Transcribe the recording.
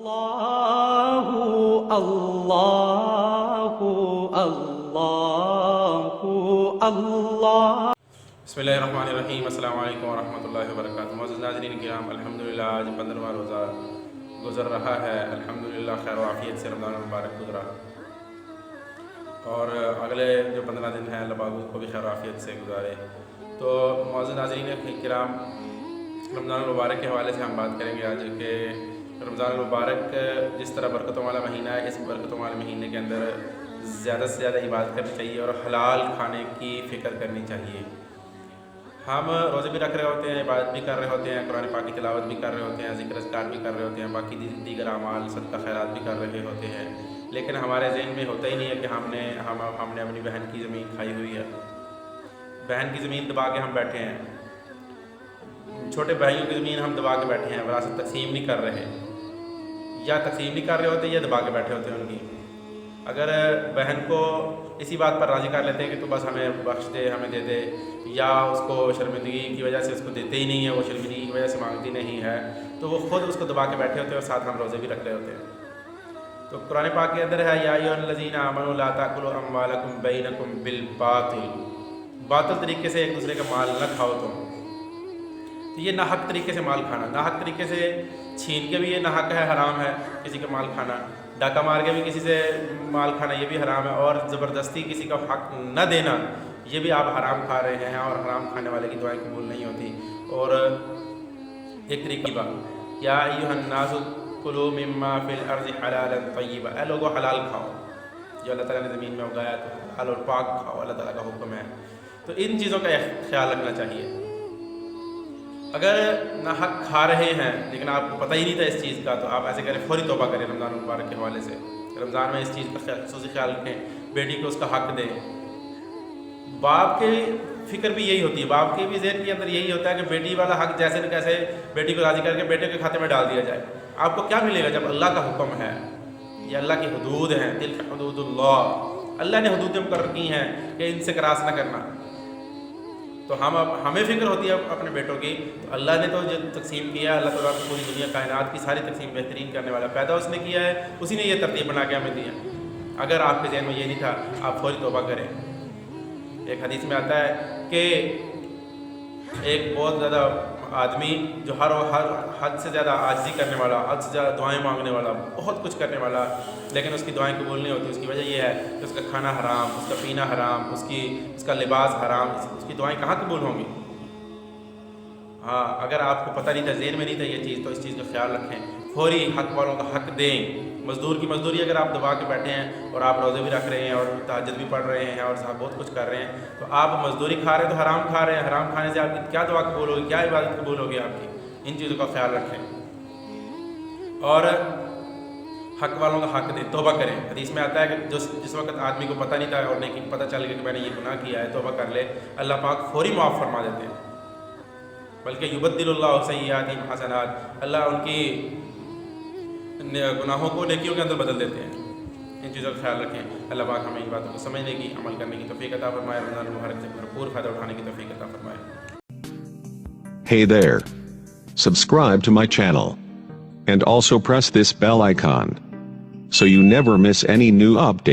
اللہ اللہ اللہ اللہ۔ بسم اللہ الرحمن الرحیم۔ السلام علیکم ورحمۃ اللہ وبرکاتہ۔ معزز ناظرین کرام، الحمدللہ آج 15واں روزہ گزر رہا ہے۔ الحمدللہ خیر و عافیت سے رمضان المبارک گزرا، اور اگلے جو 15 دن ہیں اللہ پاک کو بھی خیر و عافیت سے گزارے۔ تو معزز ناظرین کرام، رمضان المبارک کے حوالے سے ہم بات کریں گے آج کہ رمضان المبارک جس طرح برکتوں والا مہینہ ہے، اس برکتوں والے مہینے کے اندر زیادہ سے زیادہ عبادت کرنی چاہیے اور حلال کھانے کی فکر کرنی چاہیے۔ ہم روزے بھی رکھ رہے ہوتے ہیں، عبادت بھی کر رہے ہوتے ہیں، قرآن پاک کی تلاوت بھی کر رہے ہوتے ہیں، ذکر اذکار بھی کر رہے ہوتے ہیں، باقی دیگر اعمال صدقہ خیرات بھی کر رہے ہوتے ہیں، لیکن ہمارے ذہن میں ہوتا ہی نہیں ہے کہ ہم نے اپنی بہن کی زمین کھائی ہوئی ہے، بہن کی زمین دبا کے ہم بیٹھے ہیں، چھوٹے بھائیوں کی زمین ہم دبا کے بیٹھے ہیں، وراثت تقسیم نہیں کر رہے، یا تقسیم نہیں کر رہے ہوتے یا دبا کے بیٹھے ہوتے ہیں ان کی۔ اگر بہن کو اسی بات پر راضی کر لیتے ہیں کہ تو بس ہمیں بخش دے، ہمیں دے دے، یا اس کو شرمندگی کی وجہ سے اس کو دیتے ہی نہیں ہے، وہ شرمندگی کی وجہ سے مانگتی نہیں ہے، تو وہ خود اس کو دبا کے بیٹھے ہوتے ہیں اور ساتھ ہم روزے بھی رکھ رہے ہوتے ہیں۔ تو قرآن پاک کے اندر ہے یا ایھا الذین آمنوا لا تأکلوا اموالکم بینکم بالباطل، باطل طریقے سے ایک دوسرے کا مال نہ کھاؤ تم۔ تو یہ ناحق طریقے سے مال کھانا، ناحق طریقے سے چھین کے بھی یہ ناحق ہے، حرام ہے کسی کا مال کھانا، ڈاکہ مار کے بھی کسی سے مال کھانا یہ بھی حرام ہے، اور زبردستی کسی کا حق نہ دینا یہ بھی آپ حرام کھا رہے ہیں، اور حرام کھانے والے کی دعائیں قبول نہیں ہوتی۔ اور ایک طریقے بات یا ایھا الناس کلوا مما فی الارض حلالا طیبا، اے لوگوں حلال کھاؤ، جو اللہ تعالیٰ نے زمین میں اگایا تو حلال اور پاک کھاؤ، اللہ تعالیٰ کا حکم ہے۔ تو ان چیزوں کا خیال رکھنا چاہیے۔ اگر ناحق کھا رہے ہیں لیکن آپ کو پتہ ہی نہیں تھا اس چیز کا، تو آپ ایسے کریں فوری توبہ کریں رمضان المبارک کے حوالے سے۔ رمضان میں اس چیز کا خصوصی خیال رکھیں، بیٹی کو اس کا حق دیں۔ باپ کی فکر بھی یہی ہوتی ہے، باپ کے بھی ذہن کے اندر یہی ہوتا ہے کہ بیٹی والا حق جیسے نہ کیسے بیٹی کو راضی کر کے بیٹے کے کھاتے میں ڈال دیا جائے۔ آپ کو کیا ملے گا جب اللہ کا حکم ہے، یہ اللہ کی حدود ہیں، تلک حدود اللہ، اللہ نے حدودیں مقرر کی ہیں کہ ان سے کراس نہ کرنا۔ تو ہمیں فکر ہوتی ہے اپنے بیٹوں کی، تو اللہ نے تو جو تقسیم کیا ہے، اللہ تعالیٰ نے پوری دنیا کائنات کی ساری تقسیم بہترین کرنے والا پیدا اس نے کیا ہے، اسی نے یہ ترتیب بنا کے ہمیں دی ہے۔ اگر آپ کے ذہن میں یہ نہیں تھا، آپ فوری توبہ کریں۔ ایک حدیث میں آتا ہے کہ ایک بہت زیادہ آدمی جو ہر حد سے زیادہ عاجزی کرنے والا، حد سے زیادہ دعائیں مانگنے والا، بہت کچھ کرنے والا، لیکن اس کی دعائیں قبول نہیں ہوتی، اس کی وجہ یہ ہے کہ اس کا کھانا حرام، اس کا پینا حرام، اس کا لباس حرام، اس کی دعائیں کہاں قبول ہوں گی؟ ہاں، اگر آپ کو پتہ نہیں تھا، ذہن میں نہیں تھا یہ چیز، تو اس چیز کا خیال رکھیں، فوری حق والوں کا حق دیں۔ مزدور کی مزدوری اگر آپ دبا کے بیٹھے ہیں اور آپ روزے بھی رکھ رہے ہیں اور تہجد بھی پڑھ رہے ہیں اور صاحب بہت کچھ کر رہے ہیں، تو آپ مزدوری کھا رہے ہیں تو حرام کھا رہے ہیں، حرام کھانے سے آپ کی کیا دعا قبول ہوگی، کیا عبادت قبول ہوگی آپ کی؟ ان چیزوں کا خیال رکھیں اور حق والوں کا حق دیں، توبہ کریں۔ حدیث میں آتا ہے کہ جس وقت آدمی کو پتہ نہیں تھا اور لیکن پتہ چل گیا کہ میں نے یہ گناہ کیا ہے، توبہ کر لے، اللہ پاک فوری معاف فرما دیتے ہیں، بلکہ یبدل اللہ سیئاتہم حسنات، اللہ ان کی گناہوں کو نیکیوں کے اندر بدل دیتے ہیں۔ ان چیزوں کا خیال رکھیں۔ اللہ پاک ہمیں ان باتوں کو سمجھنے کی، عمل کرنے کی توفیق عطا فرمائے، رمضان المبارک سے بھرپور فائدہ اٹھانے کی توفیق عطا فرمائے۔ Hey there. Subscribe to my channel. And also press this bell icon, so you never miss any new update.